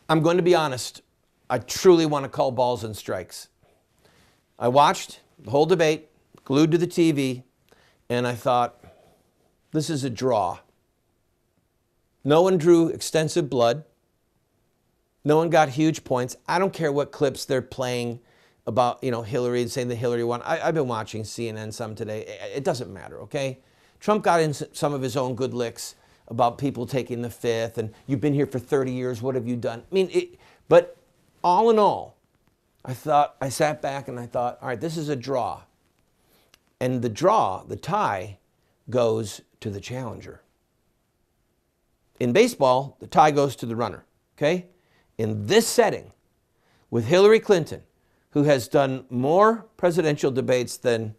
I'm going to be honest. I truly want to call balls and strikes. I watched the whole debate, glued to the TV, and I thought, this is a draw. No one drew extensive blood. No one got huge points. I don't care what clips they're playing about, Hillary and saying that Hillary won. I've been watching CNN some today. It doesn't matter, okay? Trump got in some of his own good licks about people taking the fifth, and you've been here for 30 years. What have you done? But all in all, I sat back and I thought, all right, this is a draw. And the draw, the tie, goes to the challenger. In baseball, the tie goes to the runner, okay? In this setting, with Hillary Clinton, who has done more presidential debates than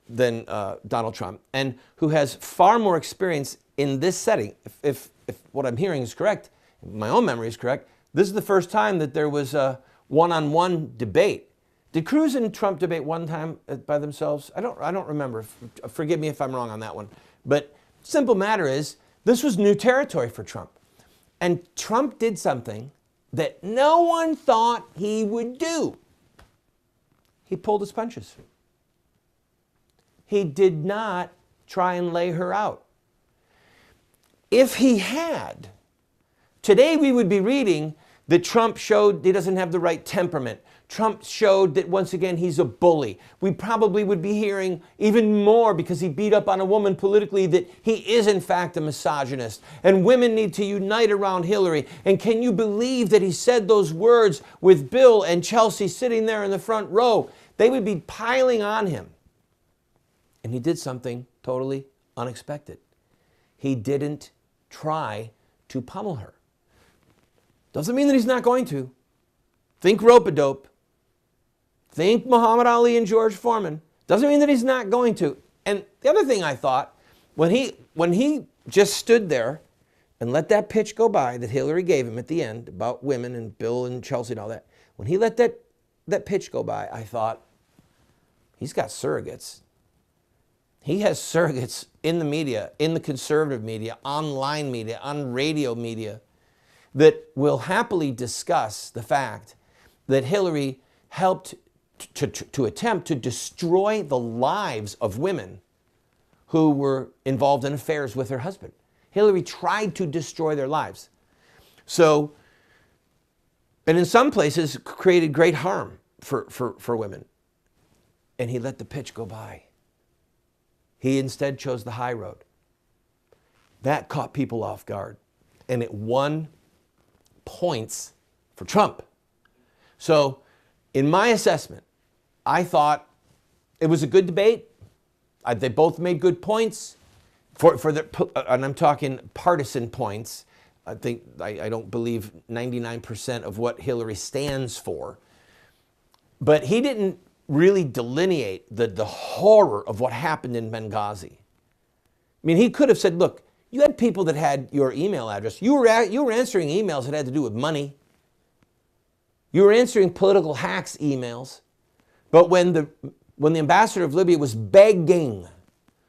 Donald Trump, and who has far more experience in this setting, if what I'm hearing is correct, if my own memory is correct, this is the first time that there was a one-on-one debate. Did Cruz and Trump debate one time by themselves? I don't remember. Forgive me if I'm wrong on that one. But simple matter is, this was new territory for Trump. And Trump did something that no one thought he would do. He pulled his punches. He did not try and lay her out. If he had, today we would be reading that Trump showed he doesn't have the right temperament. Trump showed that, once again, he's a bully. We probably would be hearing even more, because he beat up on a woman politically, that he is, in fact, a misogynist. And women need to unite around Hillary. And can you believe that he said those words with Bill and Chelsea sitting there in the front row? They would be piling on him. And he did something totally unexpected. He didn't try to pummel her. Doesn't mean that he's not going to. Think rope-a-dope. Think Muhammad Ali and George Foreman. Doesn't mean that he's not going to. And the other thing I thought, when he just stood there and let that pitch go by that Hillary gave him at the end about women and Bill and Chelsea and all that, when he let that pitch go by, I thought, he's got surrogates. He has surrogates in the media, in the conservative media, online media, on radio media, that will happily discuss the fact that Hillary helped to attempt to destroy the lives of women who were involved in affairs with her husband. Hillary tried to destroy their lives. So, and in some places created great harm for women. And he let the pitch go by. He instead chose the high road. That caught people off guard. And it won points for Trump. So, in my assessment, I thought it was a good debate. They both made good points, and I'm talking partisan points. I don't believe 99% of what Hillary stands for. But he didn't really delineate the horror of what happened in Benghazi. I mean, he could have said, look, you had people that had your email address. You were answering emails that had to do with money. You were answering political hacks emails. But when the ambassador of Libya was begging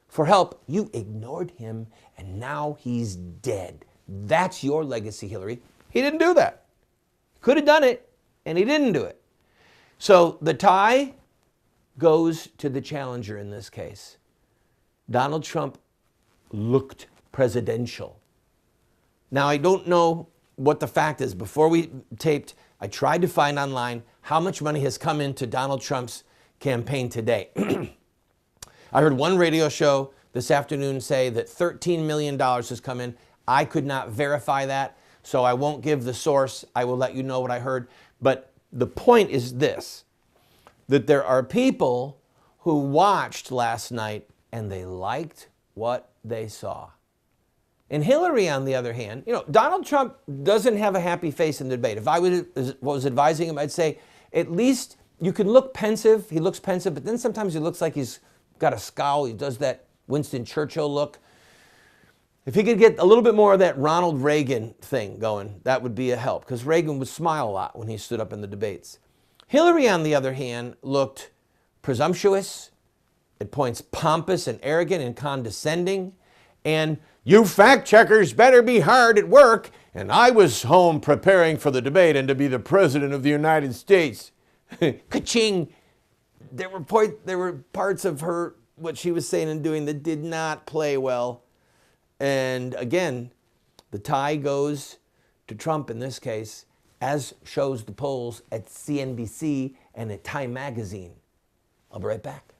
for help, you ignored him, and now he's dead. That's your legacy, Hillary. He didn't do that. Could have done it, and he didn't do it. So the tie goes to the challenger in this case. Donald Trump looked presidential. Now, I don't know what the fact is. Before we taped, I tried to find online how much money has come into Donald Trump's campaign today. I heard one radio show this afternoon say that $13 million has come in. I could not verify that, so I won't give the source. I will let you know what I heard. But the point is this, that there are people who watched last night and they liked what they saw. And Hillary, on the other hand, Donald Trump doesn't have a happy face in the debate. If I was advising him, I'd say, at least you can look pensive. He looks pensive, but then sometimes he looks like he's got a scowl. He does that Winston Churchill look. If he could get a little bit more of that Ronald Reagan thing going, that would be a help, because Reagan would smile a lot when he stood up in the debates. Hillary, on the other hand, looked presumptuous, at points pompous and arrogant and condescending, And you fact checkers better be hard at work. And I was home preparing for the debate and to be the president of the United States. Ka-ching! There were parts of her, what she was saying and doing, that did not play well. And again, the tie goes to Trump in this case, as shows the polls at CNBC and at Time Magazine. I'll be right back.